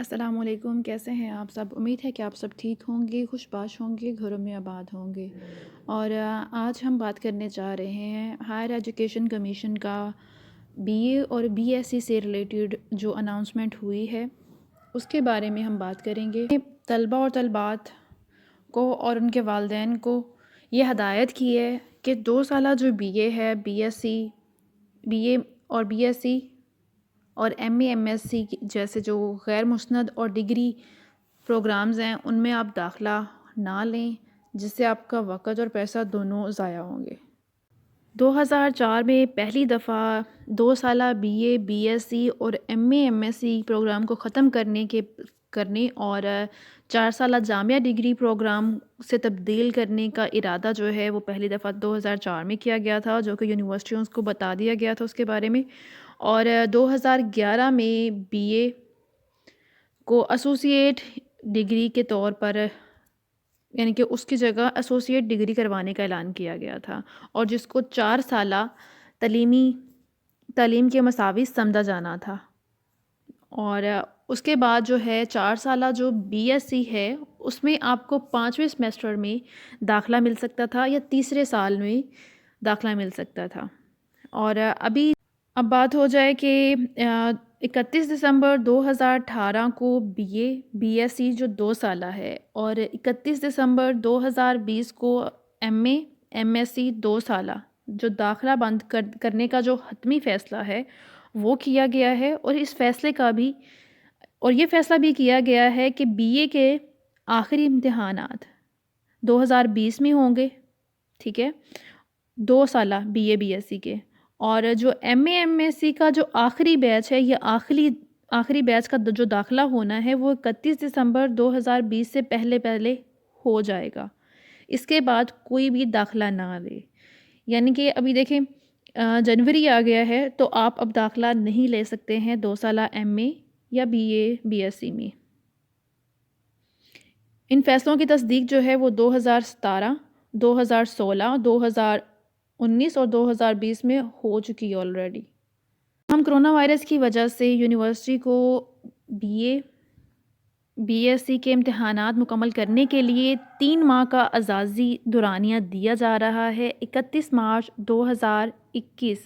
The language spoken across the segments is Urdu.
السلام علیکم، کیسے ہیں آپ سب؟ امید ہے کہ آپ سب ٹھیک ہوں گے، خوش باش ہوں گے، گھروں میں آباد ہوں گے۔ اور آج ہم بات کرنے جا رہے ہیں ہائر ایجوکیشن کمیشن کا بی اے اور بی ایس سی سے ریلیٹڈ جو اناؤنسمنٹ ہوئی ہے اس کے بارے میں ہم بات کریں گے۔ طلبہ اور طالبات کو اور ان کے والدین کو یہ ہدایت کی ہے کہ 2 سالہ جو بی اے ہے، بی اے اور بی ایس سی اور M A M S C جیسے جو غیر مسند اور ڈگری پروگرامز ہیں ان میں آپ داخلہ نہ لیں، جس سے آپ کا وقت اور پیسہ دونوں ضائع ہوں گے۔ 2004 میں پہلی دفعہ 2 سالہ B A B S C اور M A M S C programme کو ختم کرنے اور 4 سالہ جامعہ ڈگری پروگرام سے تبدیل کرنے کا ارادہ جو ہے وہ پہلی دفعہ 2004 میں کیا گیا تھا، جو کہ یونیورسٹیوں کو بتا دیا گیا تھا اس کے بارے میں۔ اور 2011 میں بی اے کو ایسوسیٹ ڈگری کے طور پر، یعنی کہ اس کی جگہ ایسوسیٹ ڈگری کروانے کا اعلان کیا گیا تھا، اور جس کو 4 سالہ تعلیم کے مساوی سمجھا جانا تھا۔ اور اس کے بعد جو ہے 4 سالہ جو بی ایس سی ہے اس میں آپ کو 5ویں سیمسٹر میں داخلہ مل سکتا تھا یا تیسرے سال میں داخلہ مل سکتا تھا۔ اور اب بات ہو جائے کہ 31 دسمبر 2018 کو B A B S C جو 2 سالہ ہے اور 31 دسمبر 2020 کو M A M S C 2 سالہ جو داخلہ بند کرنے کا جو حتمی فیصلہ ہے وہ کیا گیا ہے۔ اور یہ فیصلہ بھی کیا گیا ہے کہ بی اے کے آخری امتحانات 2020 میں ہوں گے، ٹھیک ہے، 2 سالہ B A B S C کے، اور جو M A M S C کا جو آخری بیچ ہے، یہ آخری بیچ کا جو داخلہ ہونا ہے وہ 31 دسمبر 2020 سے پہلے ہو جائے گا۔ اس کے بعد کوئی بھی داخلہ نہ لے، یعنی کہ ابھی دیکھیں جنوری آ گیا ہے تو آپ اب داخلہ نہیں لے سکتے ہیں 2 سالہ ایم اے یا B A B S C میں۔ ان فیصلوں کی تصدیق جو ہے وہ 2017، 2016، 2019 اور 2020 میں ہو چکی ہے آلریڈی۔ ہم کرونا وائرس کی وجہ سے یونیورسٹی کو B A B S C کے امتحانات مکمل کرنے کے لیے 3 ماہ کا اعزازی دورانیہ دیا جا رہا ہے۔ 31 مارچ 2021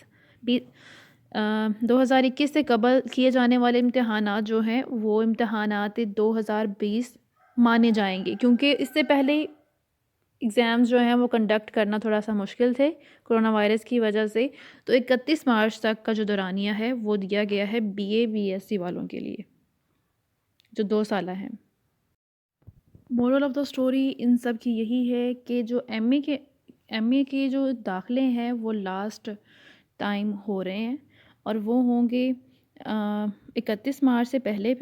سے قبل کیے جانے والے امتحانات جو ہیں وہ امتحانات 2020 مانے جائیں گے، کیونکہ اس سے پہلے ایگزامز جو ہیں وہ کنڈکٹ کرنا تھوڑا سا مشکل تھے کرونا وائرس کی وجہ سے۔ تو 31 مارچ تک کا جو دورانیہ ہے وہ دیا گیا ہے B A B S C والوں کے لیے جو 2 سالہ ہیں۔ مورل آف دا اسٹوری ان سب کی یہی ہے کہ جو ایم اے کے جو داخلے ہیں وہ لاسٹ ٹائم ہو رہے ہیں، اور وہ ہوں گے 31 مارچ سے پہلے،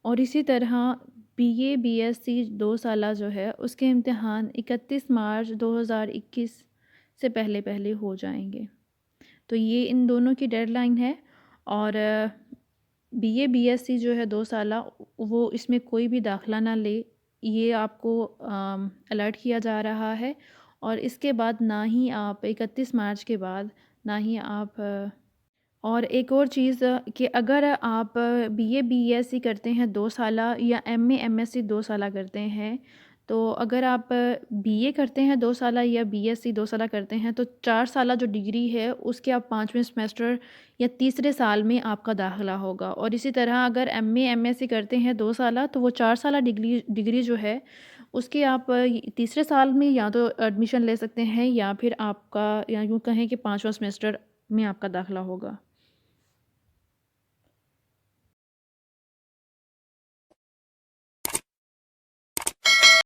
اور اسی طرح B A B S C 2 سالہ جو ہے اس کے امتحان 31 مارچ 2021 سے پہلے ہو جائیں گے۔ تو یہ ان دونوں کی ڈیڈ لائن ہے، اور B A B S C جو ہے 2 سالہ وہ اس میں کوئی بھی داخلہ نہ لے، یہ آپ کو الرٹ کیا جا رہا ہے۔ اور اس کے بعد نہ ہی آپ 31 مارچ کے بعد نہ ہی آپ اور ایک اور چیز کہ اگر آپ B A B S C کرتے ہیں 2 سالہ یا M A M S C 2 سالہ کرتے ہیں، تو اگر آپ بی اے کرتے ہیں 2 سالہ یا بی ایس سی 2 سالہ کرتے ہیں تو 4 سالہ جو ڈگری ہے اس کے آپ 5ویں سیمسٹر یا تیسرے سال میں آپ کا داخلہ ہوگا۔ اور اسی طرح اگر M A M S C کرتے ہیں 2 سالہ تو وہ 4 سالہ ڈگری جو ہے اس کے آپ تیسرے سال میں یا تو ایڈمیشن لے سکتے ہیں، یا پھر آپ کا یا یوں کہیں کہ 5واں سیمسٹر میں آپ کا داخلہ ہوگا۔